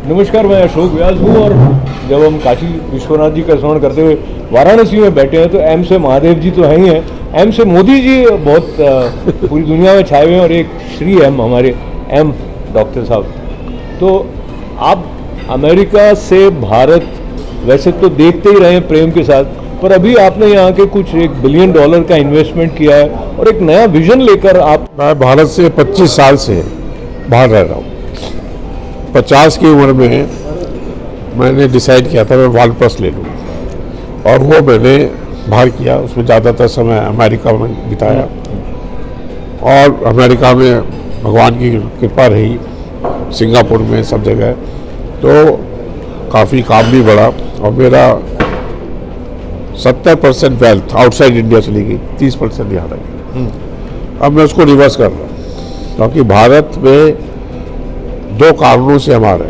नमस्कार, मैं अशोक व्यास हूँ और जब हम काशी विश्वनाथ जी का स्मरण करते हुए वाराणसी में बैठे हैं तो एम से महादेव जी तो हैं ही हैं, एम से मोदी जी बहुत पूरी दुनिया में छाए हुए हैं और एक श्री एम हमारे एम डॉक्टर साहब। तो आप अमेरिका से भारत वैसे तो देखते ही रहे हैं प्रेम के साथ, पर अभी आपने यहाँ के कुछ $1 बिलियन का इन्वेस्टमेंट किया है और एक नया विजन लेकर आप। मैं भारत से 25 साल से बाहर रह रहा हूँ। 50 की उम्र में मैंने डिसाइड किया था मैं वानप्रस्थ ले लूँ और वो मैंने बाहर किया। उसमें ज़्यादातर समय अमेरिका में बिताया और अमेरिका में भगवान की कृपा रही, सिंगापुर में सब जगह, तो काफ़ी काम भी बढ़ा और मेरा 70% वेल्थ आउटसाइड इंडिया चली गई, 30% यहाँ रह गई। अब मैं उसको रिवर्स कर रहा हूँ क्योंकि भारत में 2 कारणों से हमारे,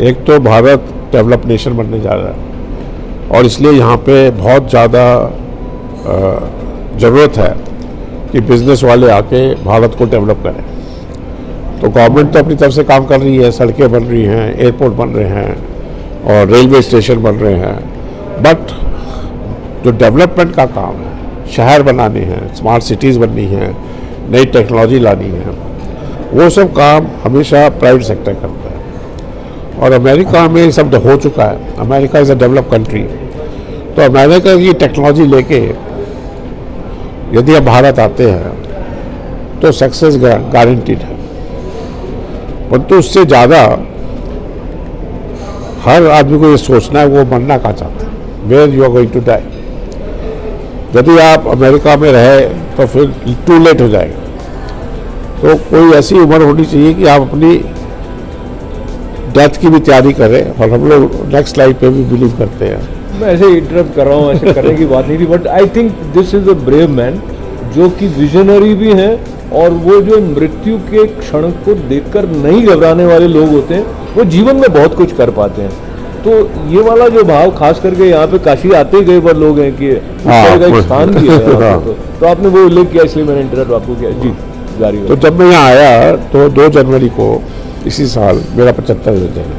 एक तो भारत डेवलप नेशन बनने जा रहा है और इसलिए यहाँ पे बहुत ज़्यादा ज़रूरत है कि बिज़नेस वाले आके भारत को डेवलप करें। तो गवर्नमेंट तो अपनी तरफ से काम कर रही है, सड़कें बन रही हैं, एयरपोर्ट बन रहे हैं और रेलवे स्टेशन बन रहे हैं, बट जो डेवलपमेंट का काम है, शहर बनाने हैं, स्मार्ट सिटीज़ बननी है, नई टेक्नोलॉजी लानी है, वो सब काम हमेशा प्राइवेट सेक्टर करता है और अमेरिका में सब हो चुका है। America is a developed country, तो अमेरिका की टेक्नोलॉजी लेके यदि हम भारत आते हैं तो सक्सेस गारंटीड है। परंतु उससे ज़्यादा हर आदमी को ये सोचना है वो मरना कहाँ चाहता है, where you are going to die. यदि आप अमेरिका में रहे तो फिर टू लेट हो जाएगा। तो कोई ऐसी उम्र होनी चाहिए कि आप अपनी डेथ की भी तैयारी करें और हम लोग नेक्स्ट लाइफ पे भी बिलीव करते हैं। मैं ऐसे इंटरप्ट कर रहा हूँ, ऐसे करने की बात नहीं थी, but I think this is a brave man जो कि विजनरी भी हैं और वो जो मृत्यु के क्षण को देखकर नहीं घबराने वाले लोग होते हैं वो जीवन में बहुत कुछ कर पाते हैं। तो ये वाला जो भाव खास करके यहाँ पे काशी आते ही कई बार लोग हैं कि इस तरह का एक स्थान भी है यहाँ पे, तो आपने वो उल्लेख किया इसलिए मैंने इंटरप्ट आपको किया। जी जारी। तो जब मैं यहाँ आया तो 2 जनवरी को इसी साल मेरा 75वां जन्म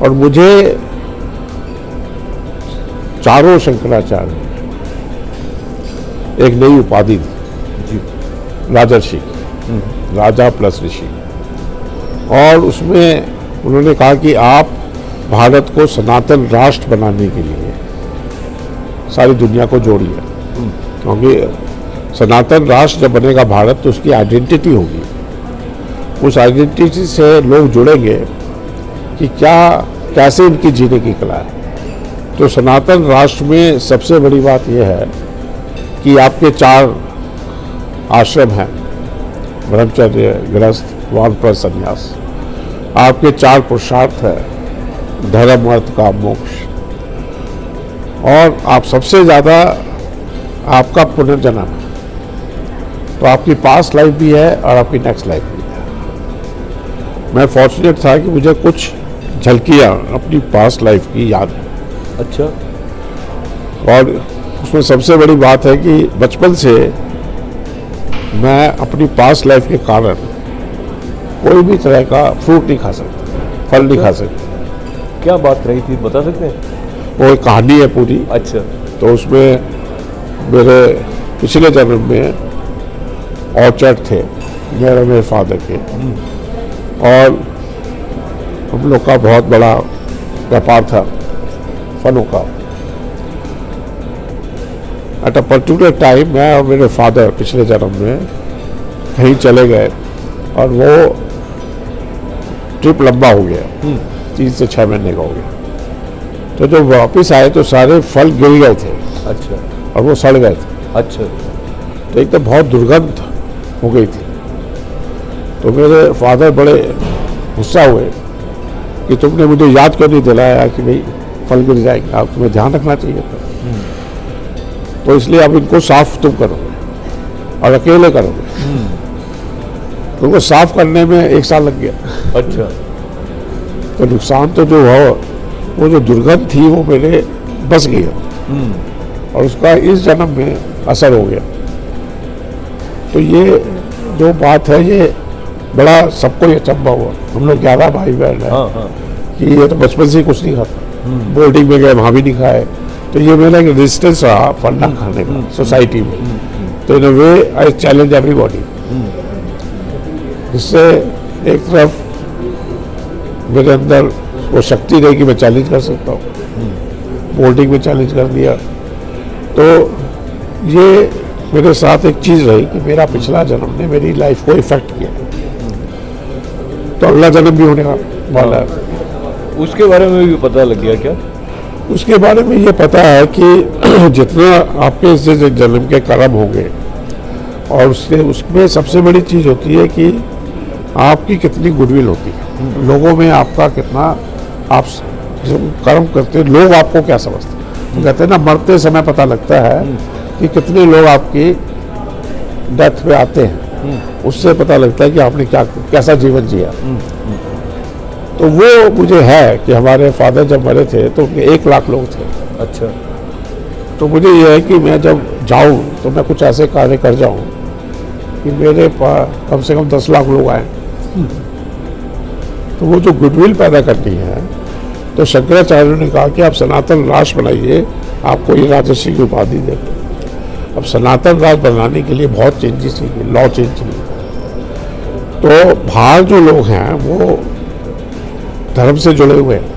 और मुझे चारों शंकराचार्य एक नई उपाधि दी जी, राजर्षि, राजा प्लस ऋषि। और उसमें उन्होंने कहा कि आप भारत को सनातन राष्ट्र बनाने के लिए सारी दुनिया को जोड़िए, क्योंकि सनातन राष्ट्र जब बनेगा भारत तो उसकी आइडेंटिटी होगी, उस आइडेंटिटी से लोग जुड़ेंगे कि क्या कैसे इनकी जीने की कला है। तो सनातन राष्ट्र में सबसे बड़ी बात यह है कि आपके 4 आश्रम हैं, ब्रह्मचर्य, गृहस्थ, वानप्रस्थ, संन्यास। आपके 4 पुरुषार्थ हैं, धर्म, अर्थ, काम, मोक्ष। और आप सबसे ज़्यादा आपका पुनर्जन्म है, तो आपकी पास्ट लाइफ भी है और आपकी नेक्स्ट लाइफ भी है। मैं फॉर्चुनेट था कि मुझे कुछ झलकियाँ अपनी पास्ट लाइफ की याद है। अच्छा। और उसमें सबसे बड़ी बात है कि बचपन से मैं अपनी पास्ट लाइफ के कारण कोई भी तरह का फ्रूट नहीं खा सकता, फल नहीं खा सकता। क्या बात रही थी, बता सकते हैं? वो एक कहानी है पूरी। अच्छा। तो उसमें मेरे पिछले जन्म में ऑर्चर्ड थे मेरे फादर के और हम लोग का बहुत बड़ा व्यापार था फलों का। एट अ पर्टिकुलर टाइम मैं और मेरे फादर पिछले जन्म में कहीं चले गए और वो ट्रिप लंबा हो गया, 3 से 6 महीने का हो गया। तो जब वापस आए तो सारे फल गिर गए थे। अच्छा। और वो सड़ गए थे। अच्छा। तो एक तो बहुत दुर्गंध हो गई थी। तो मेरे फादर बड़े गुस्सा हुए कि तुमने मुझे याद क्यों नहीं दिलाया कि भाई फल गिर जाएंगे, आप तुम्हें ध्यान रखना चाहिए था। तो इसलिए अब इनको साफ तुम करोगे और अकेले करोगे। तो उनको साफ करने में 1 साल लग गया। अच्छा। तो नुकसान तो जो हुआ, वो जो दुर्गंध थी वो मेरे बस गया और उसका इस जन्म में असर हो गया। तो ये जो बात है ये बड़ा सबको ये अचंभा हुआ। हम लोग 11 भाई बहन हैं हाँ हाँ कि ये तो बचपन से ही कुछ नहीं खाता, बोर्डिंग में गए वहाँ भी नहीं खाए, तो ये मेरा एक रेजिस्टेंस रहा फंडा खाने का सोसाइटी में। तो इन अ वे आई चैलेंज एवरीबॉडी, जिससे एक तरफ मेरे अंदर वो शक्ति रही कि मैं चैलेंज कर सकता हूँ, बोर्डिंग में चैलेंज कर दिया। तो ये मेरे साथ एक चीज़ रही कि मेरा पिछला जन्म ने मेरी लाइफ को इफेक्ट किया, तो अगला जन्म भी होने वाला है। उसके बारे में भी पता लग गया क्या? उसके बारे में ये पता है कि जितना आपके इस जन्म के कर्म होंगे, और उसमें सबसे बड़ी चीज़ होती है कि आपकी कितनी गुडविल होती है, लोगों में आपका कितना, आप जब कर्म करते हैं लोग आपको क्या समझते हैं। तो कहते हैं ना, मरते समय पता लगता है कि कितने लोग आपकी डेथ पे आते हैं, उससे पता लगता है कि आपने कैसा जीवन जिया। तो वो मुझे है कि हमारे फादर जब मरे थे तो उनके 1 लाख लोग थे। अच्छा। तो मुझे ये है कि मैं जब जाऊं तो मैं कुछ ऐसे कार्य कर जाऊं कि मेरे पास कम से कम 10 लाख लोग आए। तो वो जो गुडविल पैदा करनी है, तो शंकराचार्य ने कहा कि आप सनातन राष्ट्र बनाइए, आपको ये राजर्षि की उपाधि देंगे। अब सनातन राष्ट्र बनाने के लिए बहुत चेंजेस चाहिए, लॉ चेंज चाहिए। तो बाहर जो लोग हैं वो धर्म से जुड़े हुए हैं,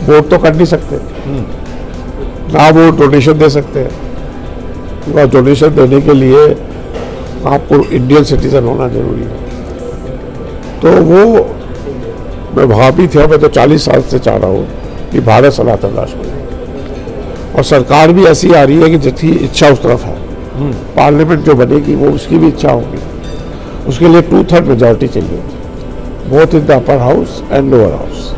वोट तो कर नहीं सकते, ना वो डोनेशन दे सकते हैं, क्योंकि डोनेशन देने के लिए आपको इंडियन सिटीजन होना जरूरी है। तो वो मैं वहाँ भी था, मैं तो 40 साल से चाह रहा हूँ कि भारत सनातन राष्ट्र बने, और सरकार भी ऐसी आ रही है कि जितनी इच्छा उस तरफ है। पार्लियामेंट जो बनेगी वो उसकी भी इच्छा होगी, उसके लिए 2/3 मेजॉरिटी चाहिए, both in the upper house and lower house.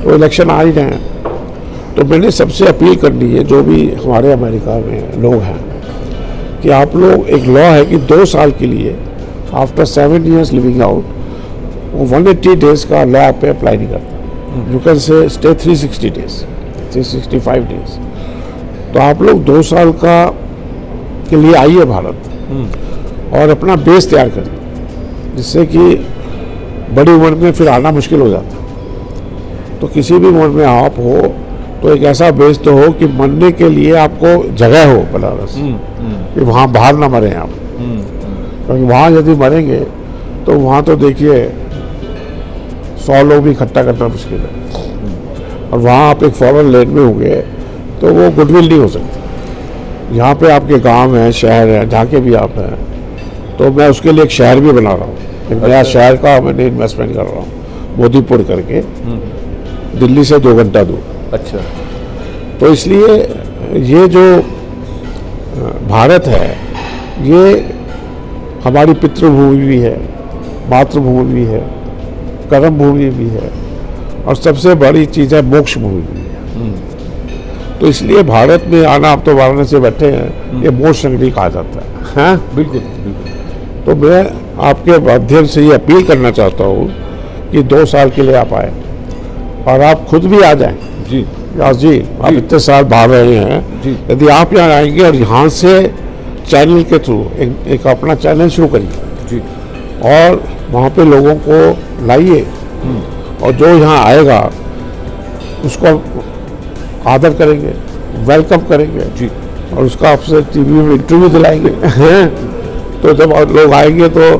तो इलेक्शन आ ही रहे हैं, तो मैंने सबसे अपील करनी है जो भी हमारे अमेरिका में लोग हैं कि आप लोग, एक लॉ है कि 2 साल के लिए आफ्टर 7 years लिविंग आउट, वो 180 डेज का लॉ आप पे अप्लाई नहीं करता। You can say stay 360 days, 365 days. तो आप लोग 2 साल का के लिए आइए भारत, और अपना बेस तैयार करिए, जिससे कि बड़ी उम्र में फिर आना मुश्किल हो जाता है। तो किसी भी उम्र में आप हो तो एक ऐसा बेस तो हो कि मरने के लिए आपको जगह हो बनारस, कि वहाँ बाहर ना मरें आप। क्योंकि वहाँ यदि मरेंगे तो वहाँ तो देखिए 100 लोग भी इकट्ठा करना मुश्किल है, और वहाँ आप एक फॉरेन लैंड में होंगे तो वो गुडविल नहीं हो सकती। यहाँ पे आपके गांव हैं, शहर हैं, जहाँ के भी आप हैं, तो मैं उसके लिए एक शहर भी बना रहा हूँ, एक नया शहर का मैंने इन्वेस्टमेंट कर रहा हूँ, मोदीपुर करके, दिल्ली से 2 घंटा दूर। अच्छा। तो इसलिए ये जो भारत है, ये हमारी पितृभूमि भी है, मातृभूमि भी है, कर्म भूमि भी है, और सबसे बड़ी चीज़ है मोक्ष भूमि भी है। तो इसलिए भारत में आना, आप तो वाराणसी बैठे हैं, ये मोक्ष नगरी कहा जाता है। हाँ, बिल्कुल बिल्कुल। तो मैं आपके माध्यम से ये अपील करना चाहता हूँ कि 2 साल के लिए आप आए, और आप खुद भी आ जाएं। जी व्यास जी, आप इतने साल बाहर रहे हैं, जी। यदि आप यहाँ आएंगे और यहाँ से चैनल के थ्रू एक अपना चैनल शुरू करिए, जी, और वहाँ पे लोगों को लाइए, और जो यहाँ आएगा उसको आदर करेंगे, वेलकम करेंगे, जी, और उसका आपसे टीवी में इंटरव्यू दिलाएंगे। तो जब लोग आएंगे तो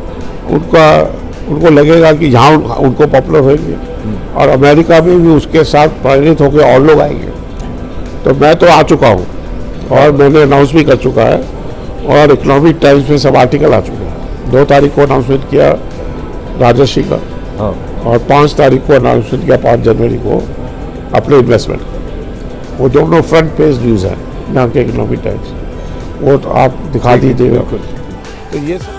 उनको लगेगा कि यहाँ उनको पॉपुलर होंगे, और अमेरिका में भी उसके साथ प्रेरित होकर और लोग आएंगे। तो मैं तो आ चुका हूँ, और मैंने अनाउंस भी कर चुका है, और इकोनॉमिक टाइम्स में सब आर्टिकल आ चुके हैं। 2 तारीख को अनाउंसमेंट किया राजर्षि का, हाँ, और 5 तारीख को अनाउंसमेंट किया, 5 जनवरी को अपने इन्वेस्टमेंट। वो दोनों फ्रंट पेज न्यूज़ है यहाँ के इकोनॉमिक टाइम्स, वो तो आप दिखा दीजिएगा। तो ये सब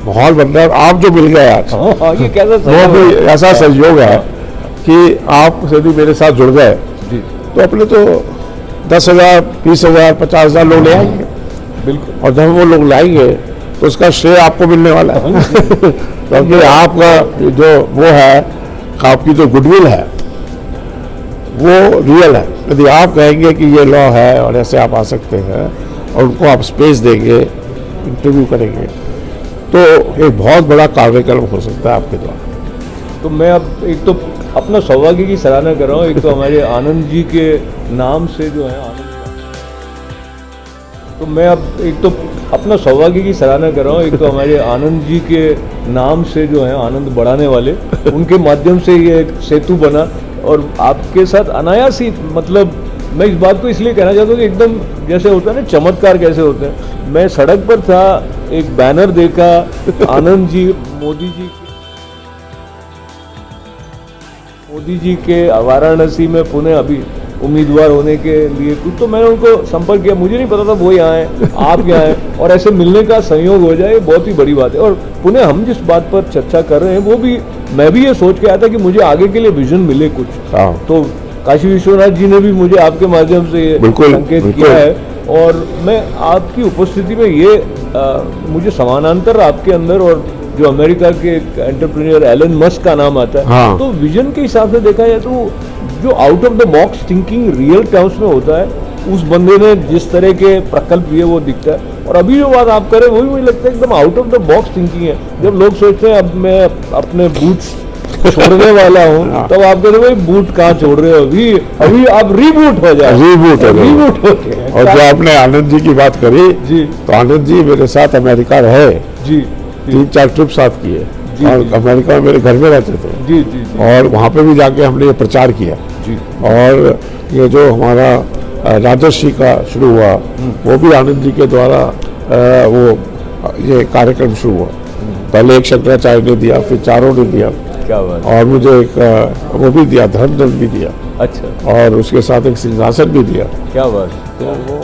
माहौल बन रहा है। आप जो मिल गए आज, हाँ, ये कैसा वो भी ऐसा संयोग है कि आप यदि मेरे साथ जुड़ गए, तो अपने तो 10,000, 20,000, 50,000 लोग ले आएंगे। बिल्कुल। और जब वो लोग लाएंगे तो उसका श्रेय आपको मिलने वाला है। क्योंकि आपका जो वो है, आपकी जो गुडविल है, वो रियल है। यदि आप कहेंगे कि ये लॉ है और ऐसे आप आ सकते हैं और उनको आप स्पेस देंगे, इंटरव्यू करेंगे, तो एक बहुत बड़ा कार्यक्रम हो सकता है आपके द्वारा। तो मैं अब एक तो अपना सौभाग्य की सराहना कर रहा हूँ, एक तो हमारे आनंद जी के नाम से जो है आनंद, तो मैं अब एक तो अपना सौभाग्य की सराहना कर रहा हूँ, एक तो हमारे आनंद जी के नाम से जो है आनंद बढ़ाने वाले, उनके माध्यम से ये एक सेतु बना और आपके साथ अनायास ही, मतलब मैं इस बात को इसलिए कहना चाहता हूँ कि एकदम जैसे होता है ना चमत्कार कैसे होते हैं। मैं सड़क पर था, एक बैनर देखा, आनंद जी मोदी जी के वाराणसी में पुणे अभी उम्मीदवार होने के लिए कुछ, तो मैंने उनको संपर्क किया। मुझे नहीं पता था वो यहाँ हैं, आप यहाँ हैं, और ऐसे मिलने का संयोग हो जाए बहुत ही बड़ी बात है। और पुणे हम जिस बात पर चर्चा कर रहे हैं वो भी, मैं भी ये सोच के आया था कि मुझे आगे के लिए विजन मिले कुछ। तो काशी विश्वनाथ जी ने भी मुझे आपके माध्यम से ये संकेत किया है, और मैं आपकी उपस्थिति में ये मुझे समानांतर आपके अंदर और जो अमेरिका के एंटरप्रेन्योर एलन मस्क का नाम आता है, हाँ। तो विजन के हिसाब से देखा जाए तो जो out of the box thinking real terms में होता है, उस बंदे ने जिस तरह के प्रकल्प लिए वो दिखता है। और अभी जो बात आप करें वो भी मुझे लगता है एकदम out of the box thinking है। जब लोग सोचते हैं अब मैं अपने बूट्स छोड़ने वाला हूँ, तब आप कहते भाई बूट कहाँ छोड़ रहे हो, अभी आप रीबूट हो जाए, रीबूट हो गए। और जो आपने आनंद जी की बात करी जी, तो आनंद जी मेरे साथ अमेरिका रहे जी, 3-4 ट्रिप साथ किए, और अमेरिका में मेरे घर में रहते थे जी, जी, जी। और वहाँ पे भी जाके हमने ये प्रचार किया जी। और ये जो हमारा राजर्षि का शुरू हुआ वो भी आनंद जी के द्वारा वो ये कार्यक्रम शुरू हुआ। पहले एक शंकराचार्य ने दिया, फिर चारों ने दिया, क्या बात। और मुझे एक वो भी दिया, धर्मदंड भी दिया, अच्छा, और उसके साथ एक सिंहासन भी दिया, क्या बात। तो वो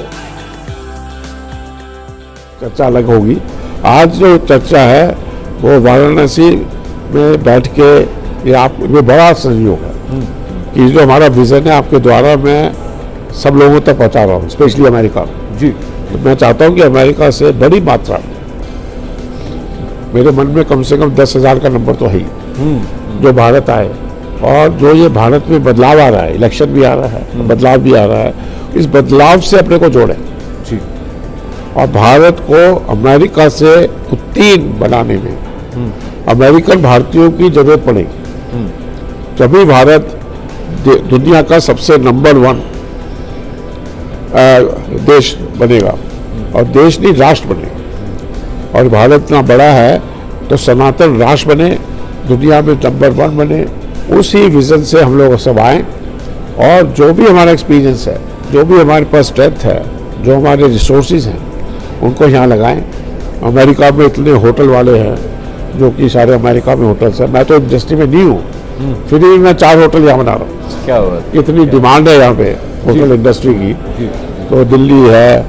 चर्चा अलग होगी। आज जो चर्चा है वो वाराणसी में बैठ के ये बड़ा संयोग है कि जो हमारा विजन है आपके द्वारा मैं सब लोगों तक पहुंचा रहा हूँ, स्पेशली अमेरिका में जी। तो मैं चाहता हूँ कि अमेरिका से बड़ी मात्रा में, मेरे मन में कम से कम 10,000 का नंबर तो है ही, जो भारत आए, और जो ये भारत में बदलाव आ रहा है, इलेक्शन भी आ रहा है, बदलाव भी आ रहा है, इस बदलाव से अपने को जोड़े जी, और भारत को अमेरिका से उत्तीर्ण बनाने में अमेरिकन भारतीयों की जरूरत पड़ेगी। तभी भारत दुनिया का सबसे नंबर 1 देश बनेगा, और देश नहीं राष्ट्र बनेगा। और भारत इतना बड़ा है तो सनातन राष्ट्र बने, दुनिया में नंबर 1 बने। उसी विजन से हम लोग सब आए, और जो भी हमारा एक्सपीरियंस है, जो भी हमारे पास स्ट्रेंथ है, जो हमारे रिसोर्सेज हैं, उनको यहाँ लगाएं। अमेरिका में इतने होटल वाले हैं जो कि सारे अमेरिका में होटल्स हैं। मैं तो इंडस्ट्री में नहीं हूँ, फिर भी मैं 4 होटल यहाँ बना रहा हूँ। क्या बात, इतनी डिमांड है यहाँ पे होटल इंडस्ट्री की। तो दिल्ली है,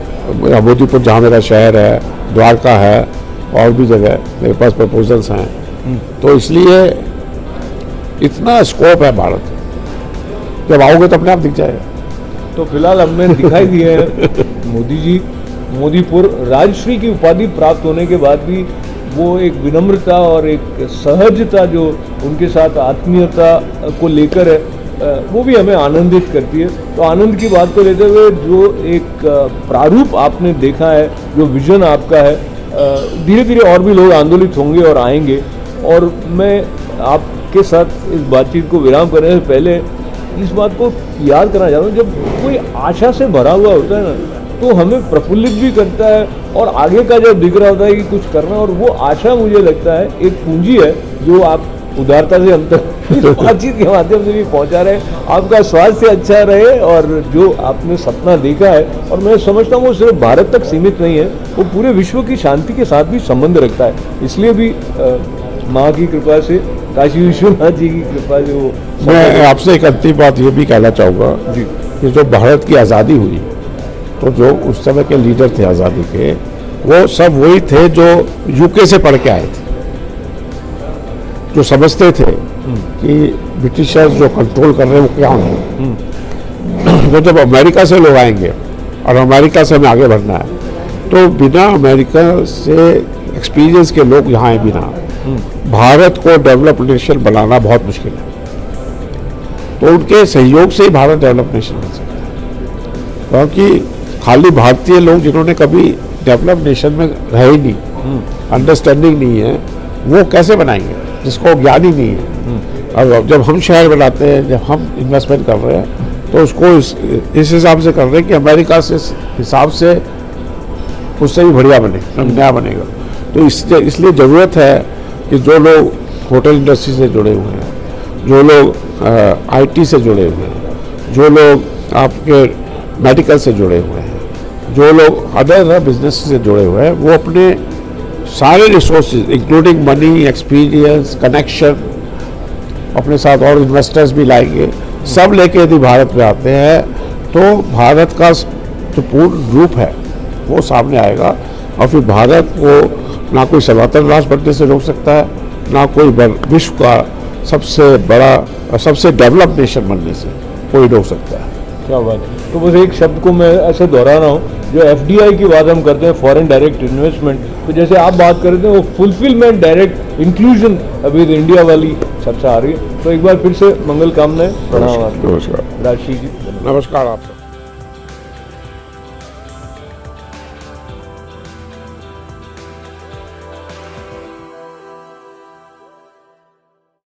मोदीपुर जहाँ मेरा शहर है, द्वारका है, और भी जगह मेरे पास प्रपोजल्स हैं। तो इसलिए इतना स्कोप है भारत, जब आओगे तो अपने आप दिख जाएगा। तो फिलहाल हमने दिखाई दिए हैं मोदी जी, मोदीपुर राजश्री की उपाधि प्राप्त होने के बाद भी वो एक विनम्रता और एक सहजता जो उनके साथ आत्मीयता को लेकर है, वो भी हमें आनंदित करती है। तो आनंद की बात को लेते हुए जो एक प्रारूप आपने देखा है, जो विजन आपका है, धीरे धीरे और भी लोग आंदोलित होंगे और आएंगे। और मैं आपके साथ इस बातचीत को विराम करने से पहले इस बात को याद करना चाहता हूँ, जब कोई आशा से भरा हुआ होता है ना, तो हमें प्रफुल्लित भी करता है, और आगे का जब दिख रहा होता है कि कुछ करना, और वो आशा मुझे लगता है एक पूंजी है जो आप उदारता से हम तक इस बातचीत के माध्यम से भी पहुंचा रहे हैं। आपका स्वास्थ्य अच्छा रहे, और जो आपने सपना देखा है, और मैं समझता हूँ वो सिर्फ भारत तक सीमित नहीं है, वो पूरे विश्व की शांति के साथ भी संबंध रखता है। इसलिए भी माँ की कृपा से, काशी विश्वनाथ जी की कृपा से वो। मैं आपसे एक अंतिम बात ये भी कहना चाहूँगा जी, कि जो भारत की आज़ादी हुई, तो जो उस समय के लीडर थे आज़ादी के, वो सब वही थे जो यूके से पढ़ के आए थे, जो समझते थे कि ब्रिटिशर्स जो कंट्रोल कर रहे हैं वो क्या है। वो जब अमेरिका से लोग आएंगे, और अमेरिका से हमें आगे बढ़ना है, तो बिना अमेरिका से एक्सपीरियंस के लोग यहाँ आए बिना भारत को डेवलप नेशन बनाना बहुत मुश्किल है। तो उनके सहयोग से ही भारत डेवलप नेशन बन सकता है। क्योंकि खाली भारतीय लोग जिन्होंने कभी डेवलप नेशन में रहे ही नहीं, अंडरस्टैंडिंग नहीं है, वो कैसे बनाएंगे जिसको ज्ञान ही नहीं है। और जब हम शहर बनाते हैं, जब हम इन्वेस्टमेंट कर रहे हैं, तो उसको इस हिसाब से कर रहे हैं कि अमेरिका से हिसाब से उससे भी बढ़िया बने, नया बनेगा। तो इसलिए ज़रूरत है कि जो लोग होटल इंडस्ट्री से जुड़े हुए हैं, जो लोग आईटी से जुड़े हुए हैं, जो लोग आपके मेडिकल से जुड़े हुए हैं, जो लोग अदर बिजनेस से जुड़े हुए हैं, वो अपने सारे resources including money, experience, connection अपने साथ और इन्वेस्टर्स भी लाएंगे, सब लेके यदि भारत में आते हैं तो भारत का जो पूर्ण रूप है वो सामने आएगा। और फिर भारत को ना कोई सनातन राष्ट्र बनने से रोक सकता है, ना कोई विश्व का सबसे बड़ा और सबसे डेवलप नेशन बनने से कोई रोक सकता है। क्या बात है। तो बस एक शब्द को मैं ऐसे दोहरा रहा हूँ, जो FDI की बात हम करते हैं, फॉरेन डायरेक्ट इन्वेस्टमेंट, तो जैसे आप बात कर रहे थे वो फुलफिलमेंट, डायरेक्ट इंक्लूजन अभी इंडिया वाली चर्चा आ रही है। तो एक बार फिर से मंगल कामनाएं, प्रणाम। नमस्कार। राजशी जी, नमस्कार आपको।